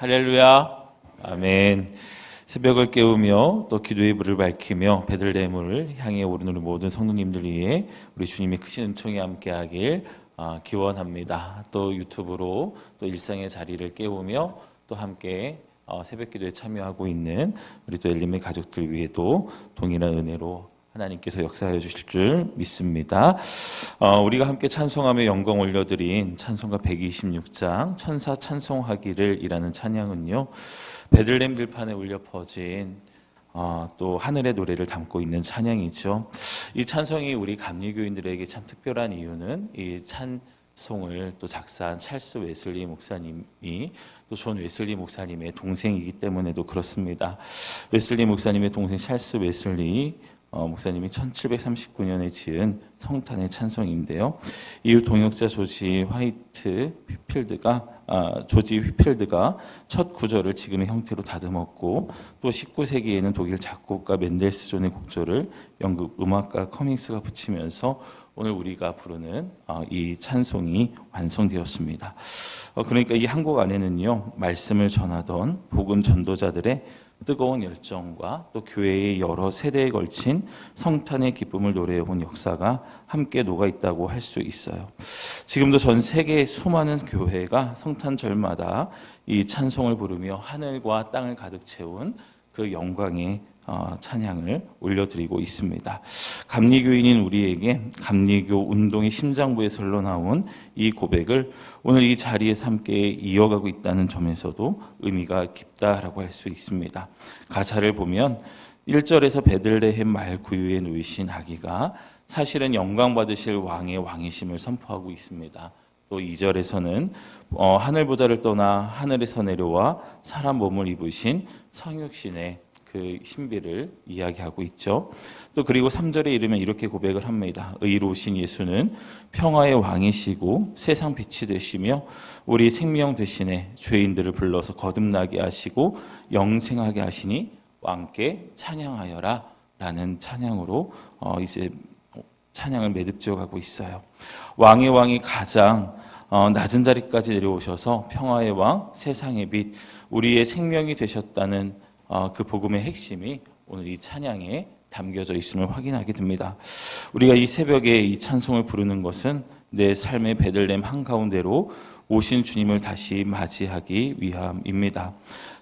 할렐루야. 아멘. 새벽을 깨우며 또 기도의 불을 밝히며 베들레헴을 향해 오르는 우리 모든 성도님들 위해 우리 주님의 크신 은총이 함께하길 기원합니다. 또 유튜브로 또 일상의 자리를 깨우며 또 함께 새벽 기도에 참여하고 있는 우리 또 엘림의 가족들 위에도 동일한 은혜로 하나님께서 역사해 주실 줄 믿습니다. 우리가 함께 찬송하며 영광 올려드린 찬송가 126장 천사 찬송하기를 이라는 찬양은요, 베들레헴 들판에 울려 퍼진 또 하늘의 노래를 담고 있는 찬양이죠. 이 찬송이 우리 감리교인들에게 참 특별한 이유는 이 찬송을 또 작사한 찰스 웨슬리 목사님이 또 존 웨슬리 목사님의 동생이기 때문에도 그렇습니다. 웨슬리 목사님의 동생 찰스 웨슬리 목사님이 1739년에 지은 성탄의 찬송인데요. 이후 동역자 조지 휘필드가 첫 구절을 지금의 형태로 다듬었고, 또 19세기에는 독일 작곡가 멘델스존의 곡조를 영국 음악가 커밍스가 붙이면서 오늘 우리가 부르는 이 찬송이 완성되었습니다. 그러니까 이 한 곡 안에는요, 말씀을 전하던 복음 전도자들의 뜨거운 열정과 또 교회의 여러 세대에 걸친 성탄의 기쁨을 노래해온 역사가 함께 녹아있다고 할 수 있어요. 지금도 전 세계의 수많은 교회가 성탄절마다 이 찬송을 부르며 하늘과 땅을 가득 채운 그 영광의 찬양을 올려드리고 있습니다. 감리교인인 우리에게 감리교 운동의 심장부에서 흘러나온 이 고백을 오늘 이 자리에서 함께 이어가고 있다는 점에서도 의미가 깊다라고 할 수 있습니다. 가사를 보면 1절에서 베들레헴 말 구유에 누이신 아기가 사실은 영광 받으실 왕의 왕이심을 선포하고 있습니다. 또 2절에서는 하늘보다를 떠나 하늘에서 내려와 사람 몸을 입으신 성육신의 그 신비를 이야기하고 있죠. 또 그리고 3절에 이르면 이렇게 고백을 합니다. 의로우신 예수는 평화의 왕이시고 세상 빛이 되시며 우리 생명 대신에 죄인들을 불러서 거듭나게 하시고 영생하게 하시니 왕께 찬양하여라 라는 찬양으로 이제 찬양을 매듭지어 가고 있어요. 왕의 왕이 가장 낮은 자리까지 내려오셔서 평화의 왕, 세상의 빛, 우리의 생명이 되셨다는 그 복음의 핵심이 오늘 이 찬양에 담겨져 있음을 확인하게 됩니다. 우리가 이 새벽에 이 찬송을 부르는 것은 내 삶의 베들레헴 한가운데로 오신 주님을 다시 맞이하기 위함입니다.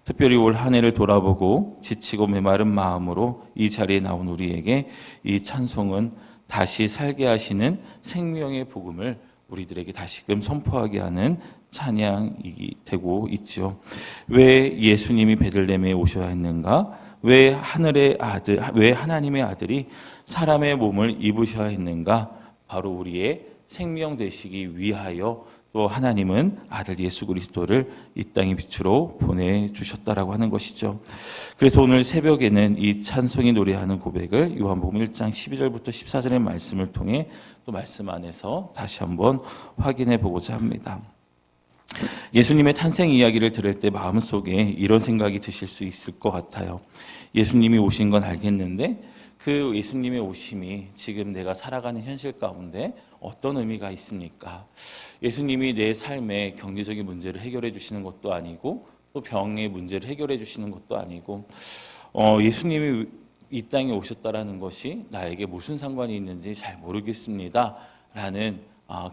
특별히 올 한 해를 돌아보고 지치고 메마른 마음으로 이 자리에 나온 우리에게 이 찬송은 다시 살게 하시는 생명의 복음을 우리들에게 다시금 선포하게 하는 찬양이 되고 있죠. 왜 예수님이 베들레헴에 오셔야 했는가? 왜 하나님의 아들이 사람의 몸을 입으셔야 했는가? 바로 우리의 생명 되시기 위하여 또 하나님은 아들 예수 그리스도를 이 땅의 빛으로 보내주셨다라고 하는 것이죠. 그래서 오늘 새벽에는 이 찬송이 노래하는 고백을 요한복음 1장 12절부터 14절의 말씀을 통해 또 말씀 안에서 다시 한번 확인해 보고자 합니다. 예수님의 탄생 이야기를 들을 때 마음속에 이런 생각이 드실 수 있을 것 같아요. 예수님이 오신 건 알겠는데 그 예수님의 오심이 지금 내가 살아가는 현실 가운데 어떤 의미가 있습니까? 예수님이 내 삶의 경제적인 문제를 해결해 주시는 것도 아니고 또 병의 문제를 해결해 주시는 것도 아니고 예수님이 이 땅에 오셨다라는 것이 나에게 무슨 상관이 있는지 잘 모르겠습니다 라는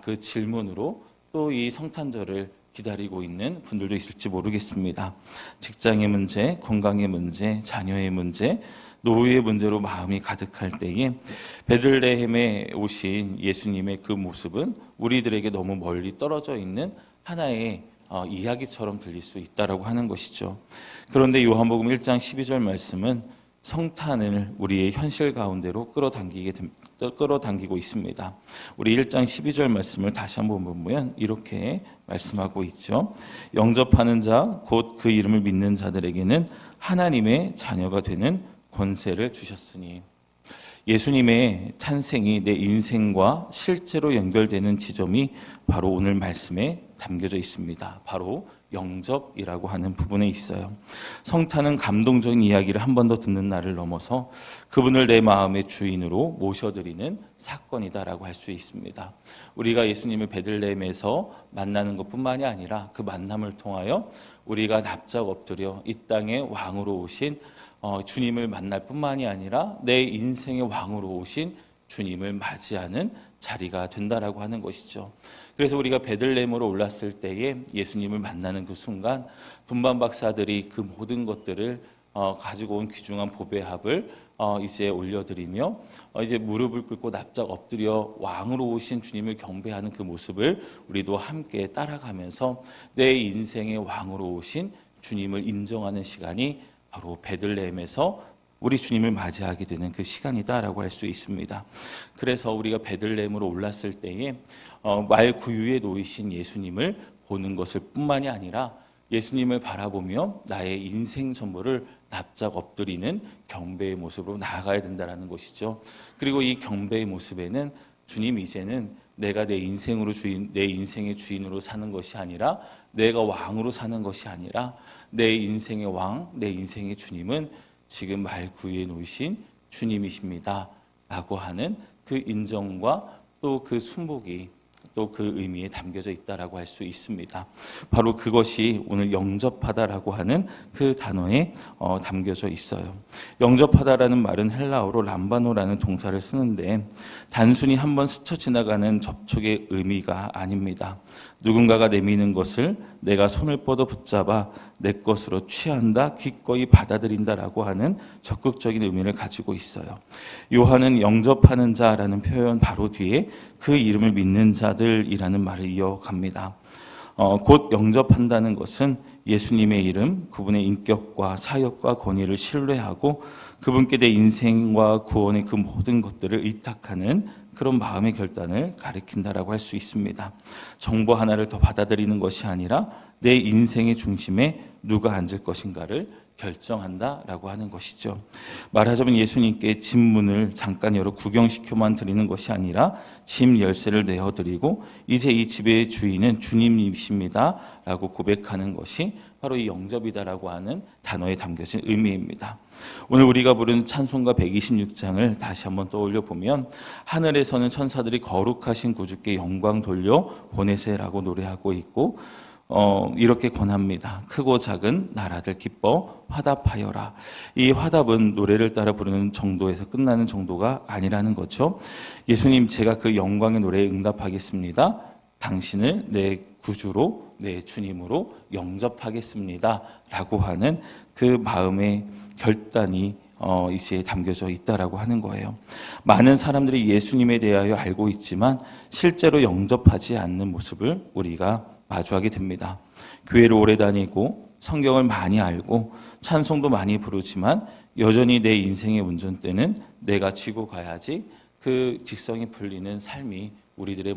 그 질문으로 또 이 성탄절을 기다리고 있는 분들도 있을지 모르겠습니다. 직장의 문제, 건강의 문제, 자녀의 문제, 노후의 문제로 마음이 가득할 때에 베들레헴에 오신 예수님의 그 모습은 우리들에게 너무 멀리 떨어져 있는 하나의 이야기처럼 들릴 수 있다라고 하는 것이죠. 그런데 요한복음 1장 12절 말씀은 성탄을 우리의 현실 가운데로 끌어당기고 있습니다. 우리 1장 12절 말씀을 다시 한번 보면 이렇게 말씀하고 있죠. 영접하는 자, 곧 그 이름을 믿는 자들에게는 하나님의 자녀가 되는 권세를 주셨으니, 예수님의 탄생이 내 인생과 실제로 연결되는 지점이 바로 오늘 말씀에 담겨져 있습니다. 바로 영접이라고 하는 부분에 있어요. 성탄은 감동적인 이야기를 한 번 더 듣는 날을 넘어서 그분을 내 마음의 주인으로 모셔드리는 사건이다라고 할 수 있습니다. 우리가 예수님을 베들레헴에서 만나는 것뿐만이 아니라 그 만남을 통하여 우리가 납작 엎드려 이 땅의 왕으로 오신 주님을 만날 뿐만이 아니라 내 인생의 왕으로 오신 주님을 맞이하는 자리가 된다라고 하는 것이죠. 그래서 우리가 베들레헴으로 올랐을 때에 예수님을 만나는 그 순간 분반 박사들이 그 모든 것들을 가지고 온 귀중한 보배합을 이제 올려드리며 이제 무릎을 꿇고 납작 엎드려 왕으로 오신 주님을 경배하는 그 모습을 우리도 함께 따라가면서 내 인생의 왕으로 오신 주님을 인정하는 시간이 바로 베들레헴에서 우리 주님을 맞이하게 되는 그 시간이다라고 할 수 있습니다. 그래서 우리가 베들레헴으로 올랐을 때에 말 구유에 놓이신 예수님을 보는 것을 뿐만이 아니라 예수님을 바라보며 나의 인생 전부를 납작 엎드리는 경배의 모습으로 나아가야 된다는 것이죠. 그리고 이 경배의 모습에는 주님, 이제는 내가 내 인생의 주인으로 사는 것이 아니라 내가 왕으로 사는 것이 아니라 내 인생의 왕, 내 인생의 주님은 지금 말 구유에 놓이신 주님이십니다 라고 하는 그 인정과 또 그 순복이 또 그 의미에 담겨져 있다라고 할 수 있습니다. 바로 그것이 오늘 영접하다라고 하는 그 단어에 담겨져 있어요. 영접하다라는 말은 헬라어로 람바노라는 동사를 쓰는데 단순히 한번 스쳐 지나가는 접촉의 의미가 아닙니다. 누군가가 내미는 것을 내가 손을 뻗어 붙잡아 내 것으로 취한다, 기꺼이 받아들인다라고 하는 적극적인 의미를 가지고 있어요. 요한은 영접하는 자라는 표현 바로 뒤에 그 이름을 믿는 자들이라는 말을 이어갑니다. 곧 영접한다는 것은 예수님의 이름, 그분의 인격과 사역과 권위를 신뢰하고 그분께 내 인생과 구원의 그 모든 것들을 의탁하는 그런 마음의 결단을 가리킨다라고 할 수 있습니다. 정보 하나를 더 받아들이는 것이 아니라 내 인생의 중심에 누가 앉을 것인가를 결정한다라고 하는 것이죠. 말하자면 예수님께 집 문을 잠깐 열어 구경시켜만 드리는 것이 아니라 집 열쇠를 내어드리고 이제 이 집의 주인은 주님이십니다 라고 고백하는 것이 바로 이 영접이다라고 하는 단어에 담겨진 의미입니다. 오늘 우리가 부른 찬송가 126장을 다시 한번 떠올려 보면 하늘에서는 천사들이 거룩하신 구주께 영광 돌려 보내세라고 노래하고 있고 이렇게 권합니다. 크고 작은 나라들 기뻐 화답하여라. 이 화답은 노래를 따라 부르는 정도에서 끝나는 정도가 아니라는 거죠. 예수님, 제가 그 영광의 노래에 응답하겠습니다. 당신을 내 구주로, 내 주님으로 영접하겠습니다 라고 하는 그 마음의 결단이 이제 담겨져 있다라고 하는 거예요. 많은 사람들이 예수님에 대하여 알고 있지만 실제로 영접하지 않는 모습을 우리가 마주하게 됩니다. 교회를 오래 다니고 성경을 많이 알고 찬송도 많이 부르지만 여전히 내 인생의 운전대는 내가 쥐고 가야지 그 직성이 풀리는 삶이 우리들의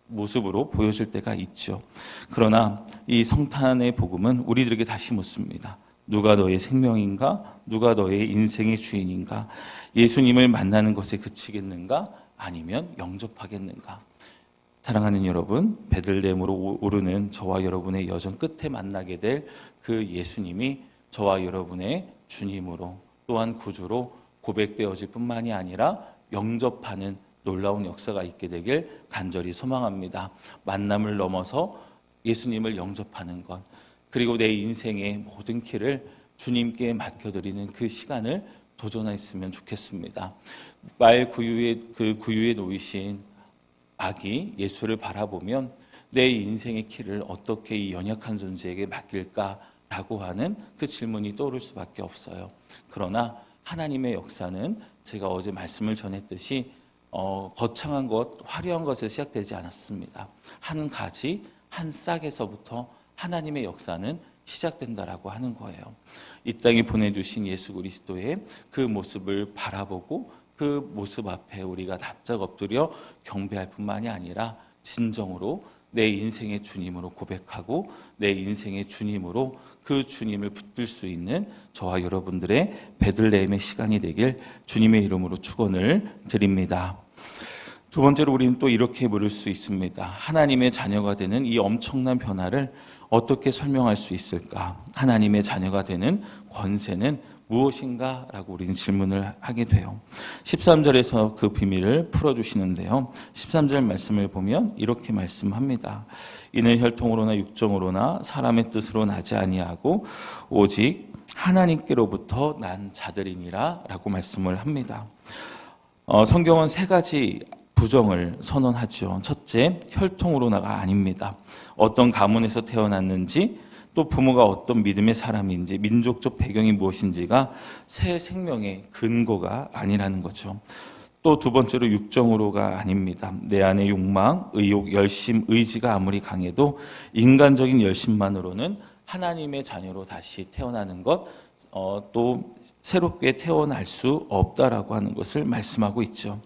모습으로 보여질 때가 있죠. 그러나 이 성탄의 복음은 우리들에게 다시 묻습니다. 누가 너의 생명인가? 누가 너의 인생의 주인인가? 예수님을 만나는 것에 그치겠는가? 아니면 영접하겠는가? 사랑하는 여러분, 베들레헴으로 오르는 저와 여러분의 여정 끝에 만나게 될 그 예수님이 저와 여러분의 주님으로 또한 구주로 고백되어질 뿐만이 아니라 영접하는 놀라운 역사가 있게 되길 간절히 소망합니다. 만남을 넘어서 예수님을 영접하는 것, 그리고 내 인생의 모든 길을 주님께 맡겨드리는 그 시간을 도전했으면 좋겠습니다. 말 구유에 놓이신 아기 예수를 바라보면 내 인생의 길을 어떻게 이 연약한 존재에게 맡길까라고 하는 그 질문이 떠오를 수밖에 없어요. 그러나 하나님의 역사는 제가 어제 말씀을 전했듯이 거창한 것, 화려한 것에서 시작되지 않았습니다. 한 가지, 한 싹에서부터 하나님의 역사는 시작된다라고 하는 거예요. 이 땅에 보내주신 예수 그리스도의 그 모습을 바라보고 그 모습 앞에 우리가 납작 엎드려 경배할 뿐만이 아니라 진정으로 내 인생의 주님으로 고백하고 내 인생의 주님으로 그 주님을 붙들 수 있는 저와 여러분들의 베들레헴의 시간이 되길 주님의 이름으로 축원을 드립니다. 두 번째로 우리는 또 이렇게 물을 수 있습니다. 하나님의 자녀가 되는 이 엄청난 변화를 어떻게 설명할 수 있을까? 하나님의 자녀가 되는 권세는 무엇인가? 라고 우리는 질문을 하게 돼요. 13절에서 그 비밀을 풀어주시는데요. 13절 말씀을 보면 이렇게 말씀합니다. 이는 혈통으로나 육정으로나 사람의 뜻으로 나지 아니하고 오직 하나님께로부터 난 자들이니라 라고 말씀을 합니다. 성경은 세 가지 부정을 선언하죠. 첫째, 혈통으로나가 아닙니다. 어떤 가문에서 태어났는지 또 부모가 어떤 믿음의 사람인지 민족적 배경이 무엇인지가 새 생명의 근거가 아니라는 거죠. 또 두 번째로 육정으로가 아닙니다. 내 안의 욕망, 의욕, 열심, 의지가 아무리 강해도 인간적인 열심만으로는 하나님의 자녀로 다시 태어나는 것, 또 새롭게 태어날 수 없다라고 하는 것을 말씀하고 있죠.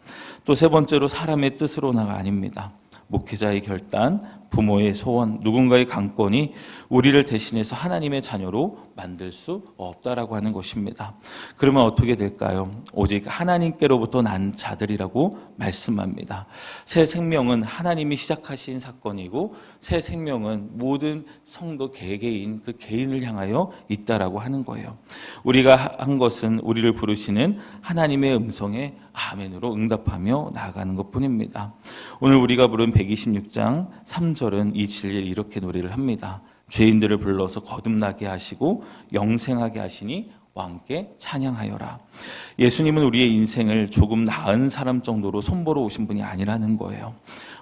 또 세 번째로 사람의 뜻으로나가 아닙니다. 목회자의 결단, 부모의 소원, 누군가의 강권이 우리를 대신해서 하나님의 자녀로 만들 수 없다라고 하는 것입니다. 그러면 어떻게 될까요? 오직 하나님께로부터 난 자들이라고 말씀합니다. 새 생명은 하나님이 시작하신 사건이고 새 생명은 모든 성도 개개인 그 개인을 향하여 있다라고 하는 거예요. 우리가 한 것은 우리를 부르시는 하나님의 음성에 아멘으로 응답하며 나아가는 것뿐입니다. 오늘 우리가 부른 126장 3절은 이 진리를 이렇게 노래를 합니다. 죄인들을 불러서 거듭나게 하시고 영생하게 하시니 왕께 찬양하여라. 예수님은 우리의 인생을 조금 나은 사람 정도로 손보러 오신 분이 아니라는 거예요.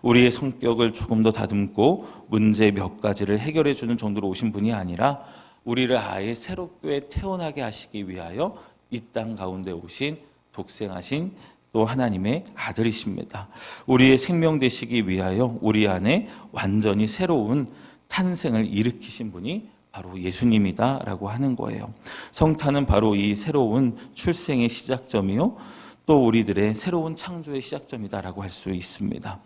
우리의 성격을 조금 더 다듬고 문제 몇 가지를 해결해 주는 정도로 오신 분이 아니라 우리를 아예 새롭게 태어나게 하시기 위하여 이 땅 가운데 오신 독생하신 또 하나님의 아들이십니다. 우리의 생명 되시기 위하여 우리 안에 완전히 새로운 탄생을 일으키신 분이 바로 예수님이다라고 하는 거예요. 성탄은 바로 이 새로운 출생의 시작점이요, 또 우리들의 새로운 창조의 시작점이다라고 할 수 있습니다.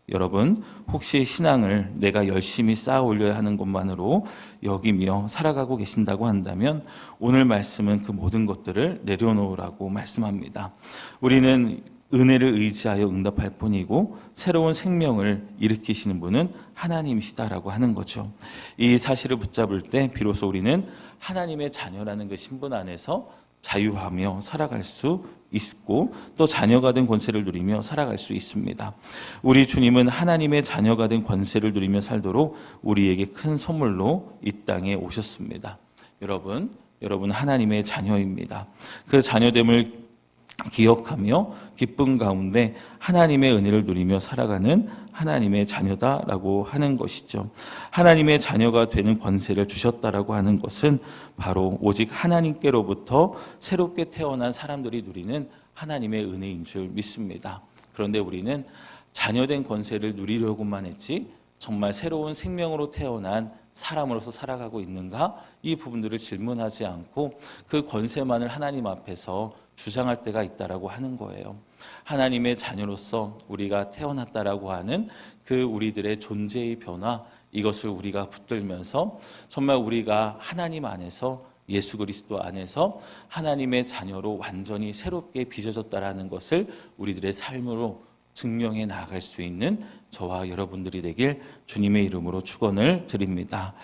여러분, 혹시 신앙을 내가 열심히 쌓아 올려야 하는 것만으로 여기며 살아가고 계신다고 한다면 오늘 말씀은 그 모든 것들을 내려놓으라고 말씀합니다. 우리는 은혜를 의지하여 응답할 뿐이고 새로운 생명을 일으키시는 분은 하나님이시다라고 하는 거죠. 이 사실을 붙잡을 때 비로소 우리는 하나님의 자녀라는 그 신분 안에서 자유하며 살아갈 수 있고 또 자녀가 된 권세를 누리며 살아갈 수 있습니다. 우리 주님은 하나님의 자녀가 된 권세를 누리며 살도록 우리에게 큰 선물로 이 땅에 오셨습니다. 여러분 하나님의 자녀입니다. 그 자녀됨을 기억하며 기쁨 가운데 하나님의 은혜를 누리며 살아가는 하나님의 자녀다라고 하는 것이죠. 하나님의 자녀가 되는 권세를 주셨다라고 하는 것은 바로 오직 하나님께로부터 새롭게 태어난 사람들이 누리는 하나님의 은혜인 줄 믿습니다. 그런데 우리는 자녀된 권세를 누리려고만 했지 정말 새로운 생명으로 태어난 사람으로서 살아가고 있는가? 이 부분들을 질문하지 않고 그 권세만을 하나님 앞에서 주장할 때가 있다라고 하는 거예요. 하나님의 자녀로서 우리가 태어났다라고 하는 그 우리들의 존재의 변화, 이것을 우리가 붙들면서 정말 우리가 하나님 안에서 예수 그리스도 안에서 하나님의 자녀로 완전히 새롭게 빚어졌다라는 것을 우리들의 삶으로 증명해 나아갈 수 있는 저와 여러분들이 되길 주님의 이름으로 축원을 드립니다.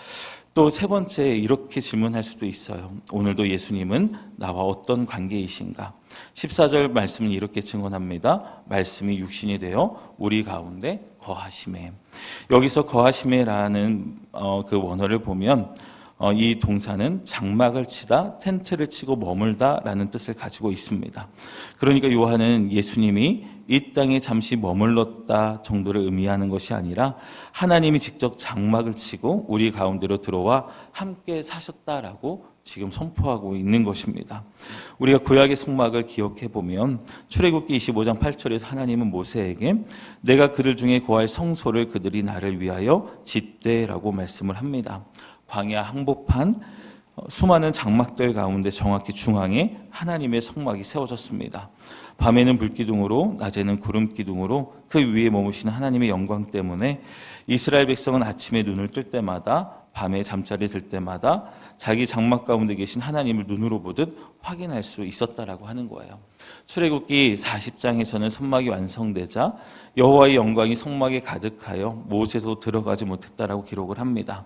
또 세 번째 이렇게 질문할 수도 있어요. 오늘도 예수님은 나와 어떤 관계이신가? 14절 말씀은 이렇게 증언합니다. 말씀이 육신이 되어 우리 가운데 거하심에. 여기서 거하심에라는 그 원어를 보면 이 동사는 장막을 치다, 텐트를 치고 머물다라는 뜻을 가지고 있습니다. 그러니까 요한은 예수님이 이 땅에 잠시 머물렀다 정도를 의미하는 것이 아니라 하나님이 직접 장막을 치고 우리 가운데로 들어와 함께 사셨다라고 지금 선포하고 있는 것입니다. 우리가 구약의 성막을 기억해 보면 출애굽기 25장 8절에서 하나님은 모세에게 내가 그들 중에 거할 성소를 그들이 나를 위하여 짓되라고 말씀을 합니다. 광야 항복한 수많은 장막들 가운데 정확히 중앙에 하나님의 성막이 세워졌습니다. 밤에는 불기둥으로 낮에는 구름기둥으로 그 위에 머무시는 하나님의 영광 때문에 이스라엘 백성은 아침에 눈을 뜰 때마다 밤에 잠자리 들 때마다 자기 장막 가운데 계신 하나님을 눈으로 보듯 확인할 수 있었다라고 하는 거예요. 출애굽기 40장에서는 성막이 완성되자 여호와의 영광이 성막에 가득하여 모세도 들어가지 못했다라고 기록을 합니다.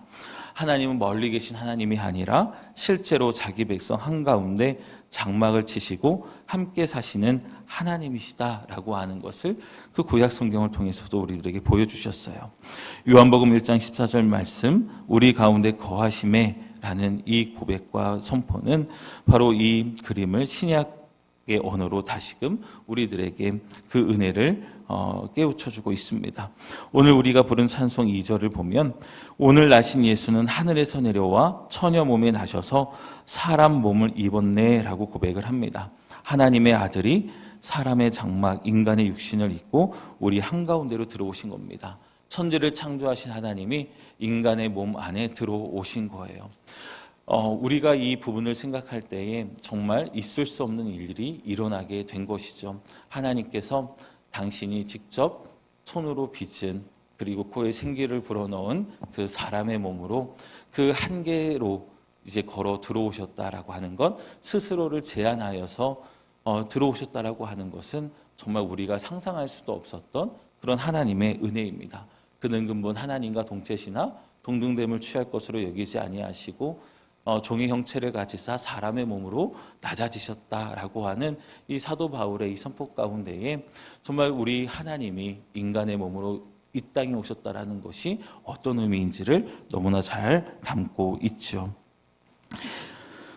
하나님은 멀리 계신 하나님이 아니라 실제로 자기 백성 한가운데 장막을 치시고 함께 사시는 하나님이시다라고 하는 것을 그 구약 성경을 통해서도 우리들에게 보여주셨어요. 요한복음 1장 14절 말씀, 우리 가운데 거하심에 라는 이 고백과 선포는 바로 이 그림을 신약의 언어로 다시금 우리들에게 그 은혜를 깨우쳐주고 있습니다. 오늘 우리가 부른 찬송 2절을 보면 오늘 나신 예수는 하늘에서 내려와 처녀 몸에 나셔서 사람 몸을 입었네 라고 고백을 합니다. 하나님의 아들이 사람의 장막 인간의 육신을 입고 우리 한가운데로 들어오신 겁니다. 천지를 창조하신 하나님이 인간의 몸 안에 들어오신 거예요. 우리가 이 부분을 생각할 때에 정말 있을 수 없는 일들이 일어나게 된 것이죠. 하나님께서 당신이 직접 손으로 빚은 그리고 코에 생기를 불어넣은 그 사람의 몸으로 그 한계로 이제 걸어 들어오셨다라고 하는 것, 스스로를 제한하여서 들어오셨다라고 하는 것은 정말 우리가 상상할 수도 없었던 그런 하나님의 은혜입니다. 그는 근본 하나님과 동체시나 동등됨을 취할 것으로 여기지 아니하시고 종의 형체를 가지사 사람의 몸으로 낮아지셨다라고 하는 이 사도 바울의 이 선포 가운데에 정말 우리 하나님이 인간의 몸으로 이 땅에 오셨다라는 것이 어떤 의미인지를 너무나 잘 담고 있죠.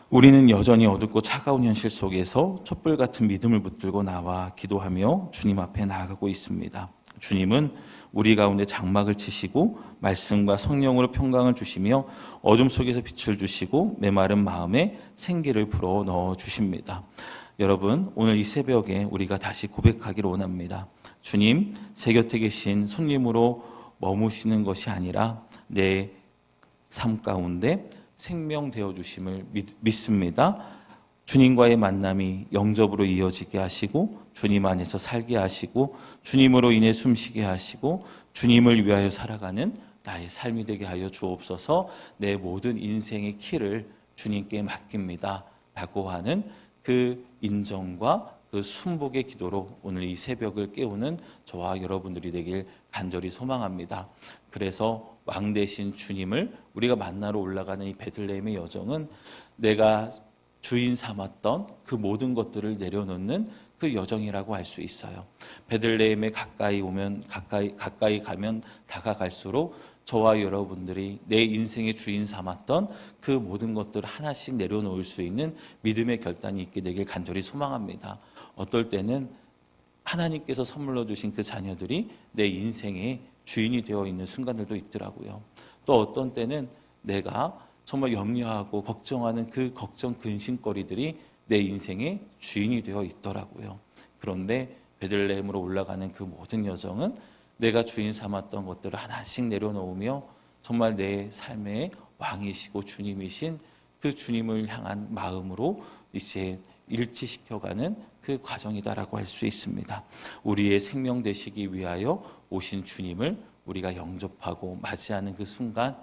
우리는 여전히 어둡고 차가운 현실 속에서 촛불 같은 믿음을 붙들고 나와 기도하며 주님 앞에 나아가고 있습니다. 주님은 우리 가운데 장막을 치시고 말씀과 성령으로 평강을 주시며 어둠 속에서 빛을 주시고 메마른 마음에 생기를 불어 넣어 주십니다. 여러분, 오늘 이 새벽에 우리가 다시 고백하기를 원합니다. 주님, 제 곁에 계신 손님으로 머무시는 것이 아니라 내 삶 가운데 생명되어 주심을 믿습니다. 주님과의 만남이 영접으로 이어지게 하시고 주님 안에서 살게 하시고 주님으로 인해 숨쉬게 하시고 주님을 위하여 살아가는 나의 삶이 되게 하여 주옵소서. 내 모든 인생의 키를 주님께 맡깁니다 라고 하는 그 인정과 그 순복의 기도로 오늘 이 새벽을 깨우는 저와 여러분들이 되길 간절히 소망합니다. 그래서 왕 대신 주님을 우리가 만나러 올라가는 이 베들레헴의 여정은 내가 주인 삼았던 그 모든 것들을 내려놓는 그 여정이라고 할 수 있어요. 베들레헴에 가까이 가면 다가갈수록 저와 여러분들이 내 인생의 주인 삼았던 그 모든 것들을 하나씩 내려놓을 수 있는 믿음의 결단이 있게 되길 간절히 소망합니다. 어떨 때는 하나님께서 선물로 주신 그 자녀들이 내 인생의 주인이 되어 있는 순간들도 있더라고요. 또 어떤 때는 내가 정말 염려하고 걱정하는 그 걱정 근심거리들이 내 인생의 주인이 되어 있더라고요. 그런데 베들레헴으로 올라가는 그 모든 여정은 내가 주인 삼았던 것들을 하나씩 내려놓으며 정말 내 삶의 왕이시고 주님이신 그 주님을 향한 마음으로 이제 일치시켜가는 그 과정이다라고 할 수 있습니다. 우리의 생명 되시기 위하여 오신 주님을 우리가 영접하고 맞이하는 그 순간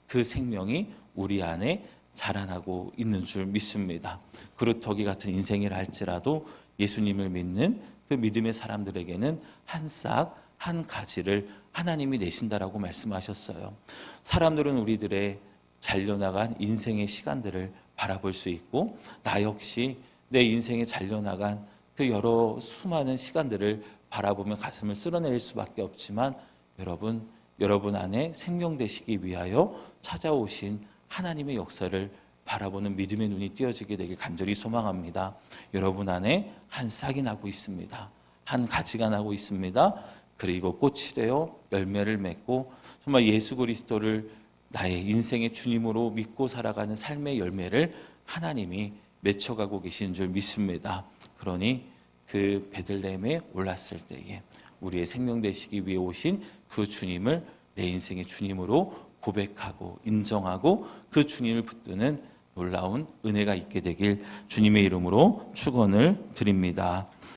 그 생명이 우리 안에 자라나고 있는 줄 믿습니다. 그루터기 같은 인생이라 할지라도 예수님을 믿는 그 믿음의 사람들에게는 한 싹, 한 가지를 하나님이 내신다라고 말씀하셨어요. 사람들은 우리들의 잘려나간 인생의 시간들을 바라볼 수 있고 나 역시 내 인생에 잘려나간 그 여러 수많은 시간들을 바라보며 가슴을 쓸어낼 수밖에 없지만 여러분 안에 생명 되시기 위하여 찾아오신 하나님의 역사를 바라보는 믿음의 눈이 띄어지게 되길 간절히 소망합니다. 여러분 안에 한 싹이 나고 있습니다. 한 가지가 나고 있습니다. 그리고 꽃이 되어 열매를 맺고 정말 예수 그리스도를 나의 인생의 주님으로 믿고 살아가는 삶의 열매를 하나님이 맺혀가고 계신 줄 믿습니다. 그러니 그 베들레헴에 올랐을 때에 우리의 생명 되시기 위해 오신 그 주님을 내 인생의 주님으로 고백하고 인정하고 그 주님을 붙드는 놀라운 은혜가 있게 되길 주님의 이름으로 축원을 드립니다.